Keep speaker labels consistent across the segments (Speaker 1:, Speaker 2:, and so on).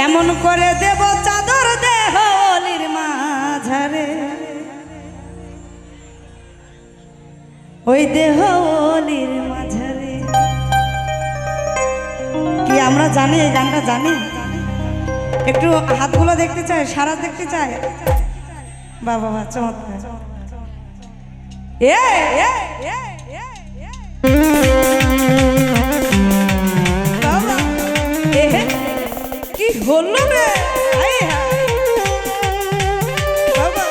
Speaker 1: কেমন করে দেব চাদর দেহ অলির মাঝারে, ওই দেহ অলির মাঝারে। কি আমরা জানি এই গানটা জানি? একটু হাতগুলো দেখতে চাই, সারা দেখতে চাই। বাবা বাবা চমৎকার। বাবা কি হলো রে? বাবা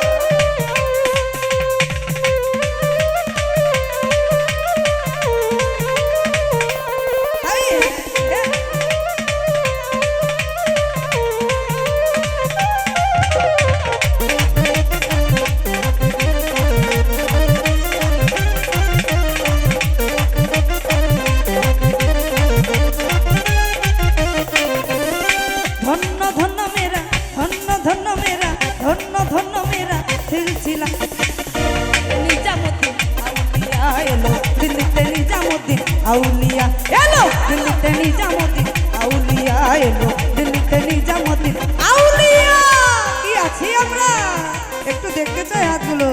Speaker 1: আউলিয়া এলো দিল্লিতে, নিজামুদ্দিন আউলিয়া এলো দিল্লিতে, নিজামুদ্দিন আউলিয়া। কি আছি আমরা? একটু দেখতে চাই হাতগুলো।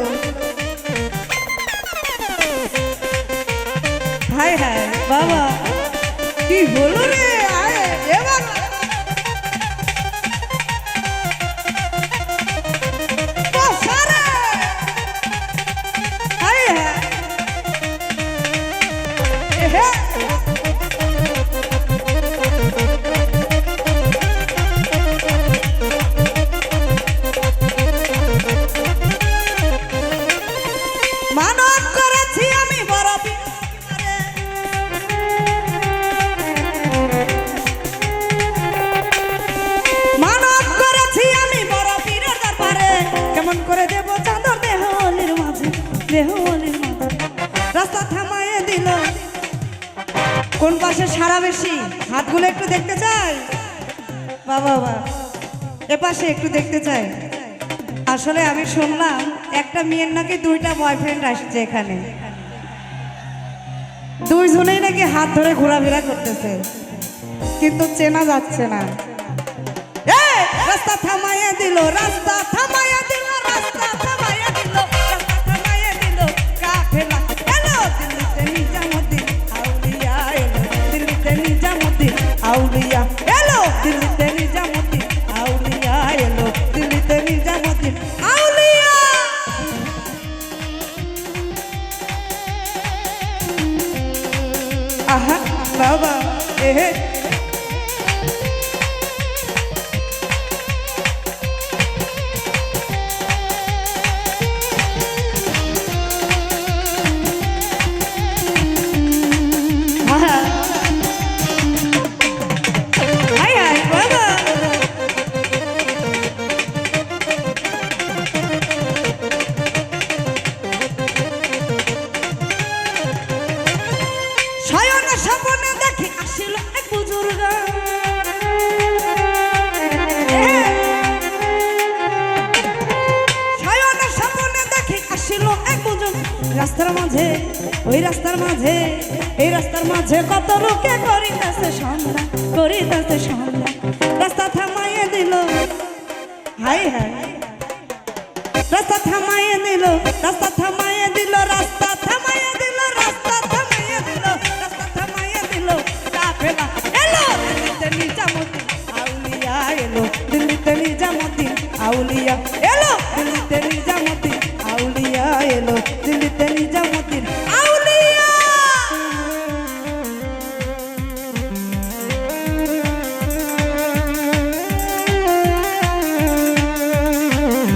Speaker 1: হায় হায় বাবা কি হলো রে? রাস্তা থামায়ে দিল। কোন পাশে সারা বেশি? হাতগুলো একটু দেখতে চাই। বাবা বাবা এপাশে একটু দেখতে চাই। আসলে আমি শুনলাম একটা মেয়ের নাকি দুইটা বয়ফ্রেন্ড আসছে এখানে, দুইজনেই নাকি হাত ধরে ঘোরাফেরা করতেছে, কিন্তু চেনা যাচ্ছে না। রাস্তা থামায়ে দিল, রাস্তা থামায়ে দিল, রাস্তা থামায়ে দিল, রাস্তা থামায়ে দিল কাফেলা এলো দিল্লিতে, নিজামুদ্দিন আউলিয়া এলো দিল্লিতে, নিজামুদ্দিন আউলিয়া এলো দিল্লিতে, নিজামুদ্দিন আউলিয়া এলো দিল্লিতে, নিজামুদ্দিন আউলিয়া। আহা বাবা রাস্তার মাঝে, ওই রাস্তার মাঝে, এই রাস্তার মাঝে কত লোকে করিতেছে সন্ধ্যা, করিতেছে সন্ধ্যা। রাস্তা থামাইয়ে দিল, হাই হাই রাস্তা থামাইয়ে দিল, রাস্তা থামাইয়ে দিল, রাস্তা থামাইয়ে দিল, রাস্তা থামাইয়ে দিল, রাস্তা থামাইয়ে দিল কাফেলা এলো দিল্লিতে, নিজামুদ্দিন আউলিয়া এলো দিল্লিতে, নিজামুদ্দিন আউলিয়া এলো দিল্লিতে, নিজামুদ্দিন আউলিয়া এলো দিল্লিতে, নিজামুদ্দিন আউলিয়া।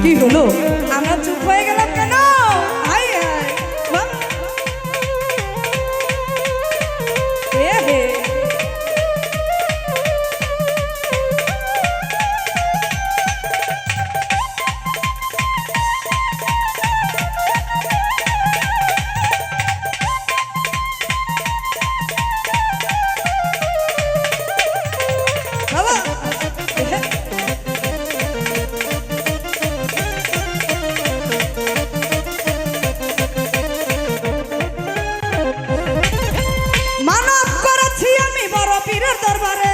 Speaker 1: কি হলো? আমরা চুপ হয়ে গেলাম কেন? মানব করেছি আমি বড় পীরের দরবারে,